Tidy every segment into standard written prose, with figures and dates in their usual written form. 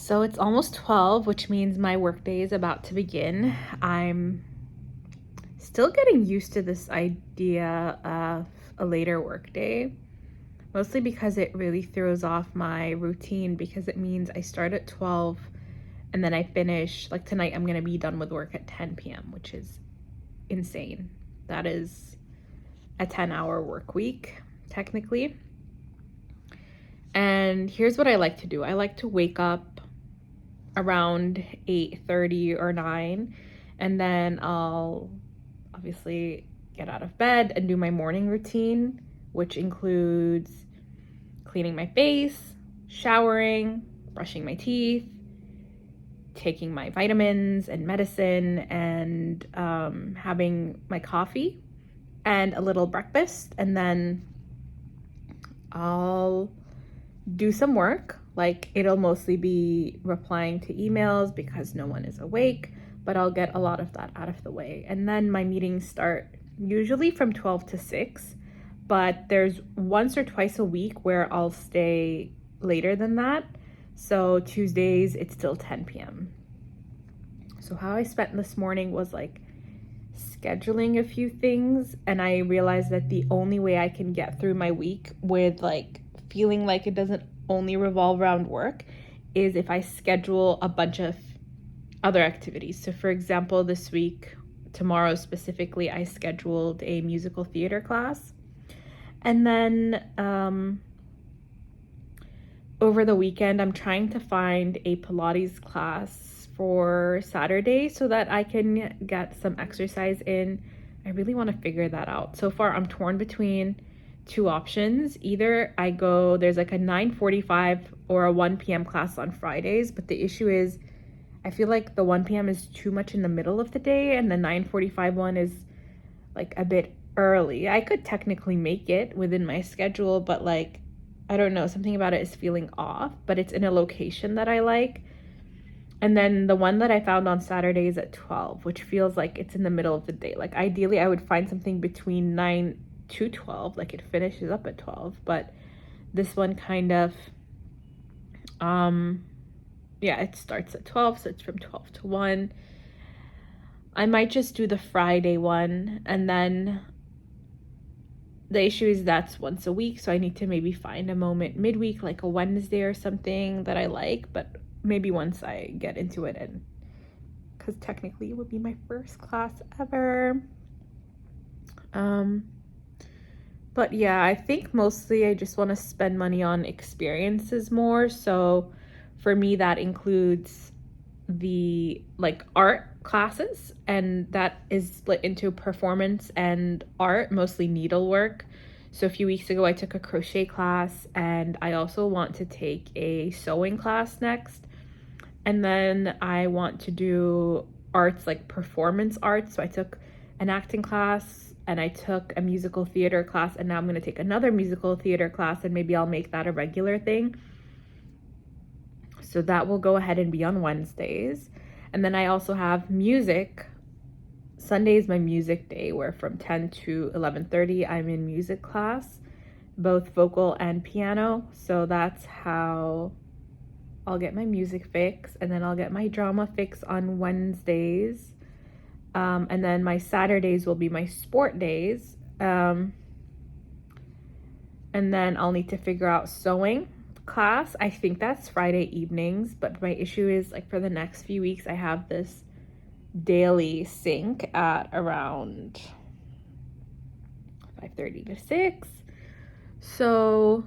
So it's almost 12, which means my workday is about to begin. I'm still getting used to this idea of a later workday, mostly because it really throws off my routine because it means I start at 12 and then I finish, like tonight, I'm going to be done with work at 10 p.m., which is insane. That is a 10-hour work week, technically. And here's what I like to do. I like to wake up around 8:30 or 9, and then I'll obviously get out of bed and do my morning routine, which includes cleaning my face, showering, brushing my teeth, taking my vitamins and medicine, and having my coffee and a little breakfast. And then I'll do some work. Like, it'll mostly be replying to emails because no one is awake, but I'll get a lot of that out of the way. And then my meetings start usually from 12 to 6, but there's once or twice a week where I'll stay later than that. So Tuesdays, it's still 10 p.m. So how I spent this morning was like scheduling a few things, and I realized that the only way I can get through my week with like feeling like it doesn't only revolve around work is if I schedule a bunch of other activities. So for example, this week, tomorrow specifically, I scheduled a musical theater class. And then over the weekend, I'm trying to find a Pilates class for Saturday so that I can get some exercise in. I really want to figure that out. So far, I'm torn between two options. Either I go, there's like a 9:45 or a 1 p.m. class on Fridays, but the issue is I feel like the 1 p.m. is too much in the middle of the day and the 9:45 one is like a bit early. I could technically make it within my schedule, but like I don't know, something about it is feeling off, but it's in a location that I like. And then the one that I found on Saturday is at 12, which feels like it's in the middle of the day. Like ideally I would find something between 9 to 12, like it finishes up at 12, but this one kind of yeah, it starts at 12, so it's from 12 to 1. I might just do the Friday one, and then the issue is that's once a week, so I need to maybe find a moment midweek, like a Wednesday or something that I like, but maybe once I get into it, and because technically it would be my first class ever. But yeah, I think mostly I just want to spend money on experiences more. So for me, that includes the like art classes, and that is split into performance and art, mostly needlework. So a few weeks ago I took a crochet class, and I also want to take a sewing class next. And then I want to do arts, like performance arts. So I took an acting class and I took a musical theater class, and now I'm going to take another musical theater class, and maybe I'll make that a regular thing. So that will go ahead and be on Wednesdays. And then I also have music. Sunday is my music day, where from 10 to 11:30 I'm in music class, both vocal and piano. So that's how I'll get my music fix, and then I'll get my drama fix on Wednesdays. And then my Saturdays will be my sport days. And then I'll need to figure out sewing class. I think that's Friday evenings, but my issue is like for the next few weeks, I have this daily sync at around 5:30 to 6. So,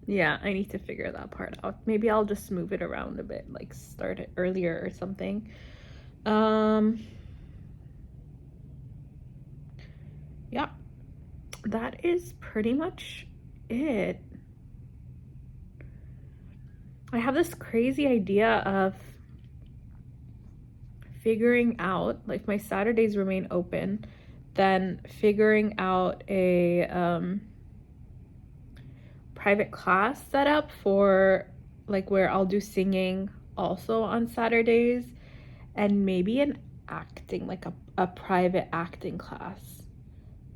yeah, I need to figure that part out. Maybe I'll just move it around a bit, like start it earlier or something. Yeah, that is pretty much it. I have this crazy idea of figuring out, like my Saturdays remain open, then figuring out a private class setup for like where I'll do singing also on Saturdays, and maybe an acting, like a private acting class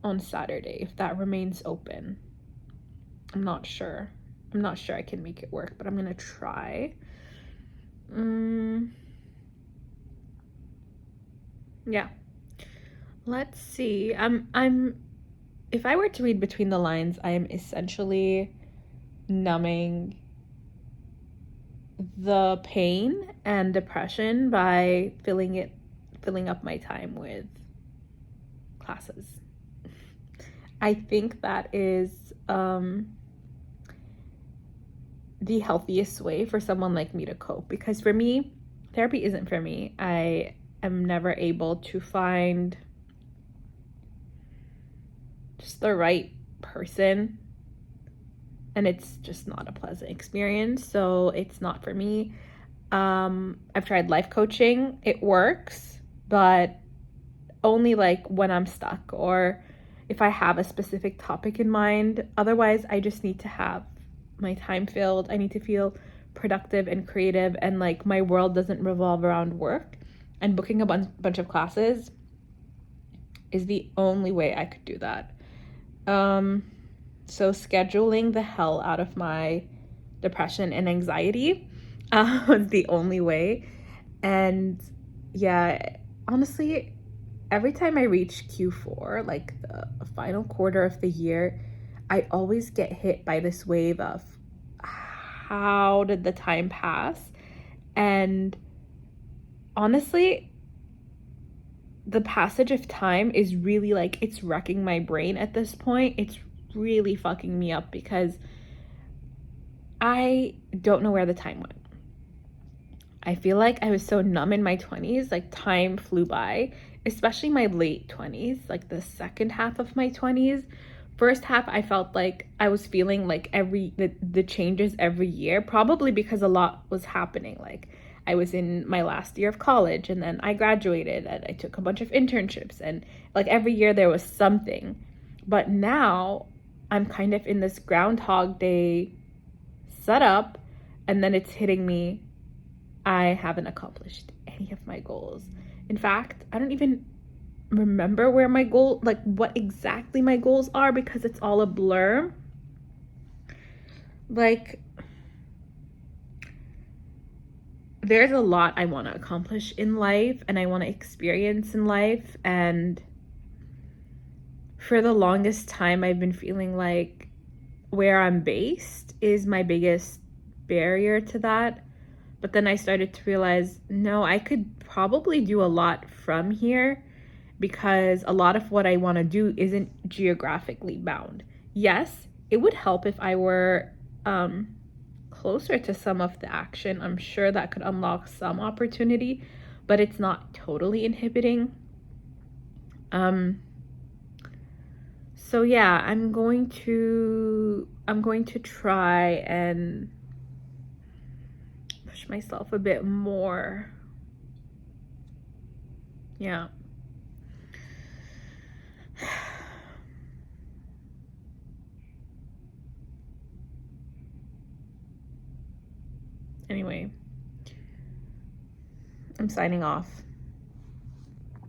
on Saturday if that remains open. I'm not sure. I'm not sure I can make it work, but I'm gonna try. Yeah. Let's see. I'm if I were to read between the lines, I am essentially numbing the pain and depression by filling up my time with classes. I think that is the healthiest way for someone like me to cope, because for me, therapy isn't for me. I am never able to find just the right person, and it's just not a pleasant experience, so it's not for me. I've tried life coaching. It works, but only like when I'm stuck or if I have a specific topic in mind. Otherwise, I just need to have my time filled. I need to feel productive and creative, and like my world doesn't revolve around work. And booking a bunch of classes is the only way I could do that. So scheduling the hell out of my depression and anxiety was the only way. And yeah, honestly, every time I reach Q4, like the final quarter of the year, I always get hit by this wave of how did the time pass? And honestly, the passage of time is really like, it's wrecking my brain at this point. It's really fucking me up because I don't know where the time went. I feel like I was so numb in my 20s, like time flew by, especially my late 20s, like the second half of my 20s. First half, I felt like I was feeling like the changes every year, probably because a lot was happening. Like I was in my last year of college, and then I graduated and I took a bunch of internships, and like every year there was something. But now I'm kind of in this Groundhog Day setup, and then it's hitting me. I haven't accomplished any of my goals. In fact, I don't even remember where my goal, like what exactly my goals are, because it's all a blur. Like, there's a lot I want to accomplish in life and I want to experience in life. And for the longest time, I've been feeling like where I'm based is my biggest barrier to that. But then I started to realize, no, I could probably do a lot from here, because a lot of what I want to do isn't geographically bound. Yes, it would help if I were closer to some of the action. I'm sure that could unlock some opportunity, but it's not totally inhibiting. So yeah, I'm going to try and push myself a bit more. Yeah. Anyway, I'm signing off.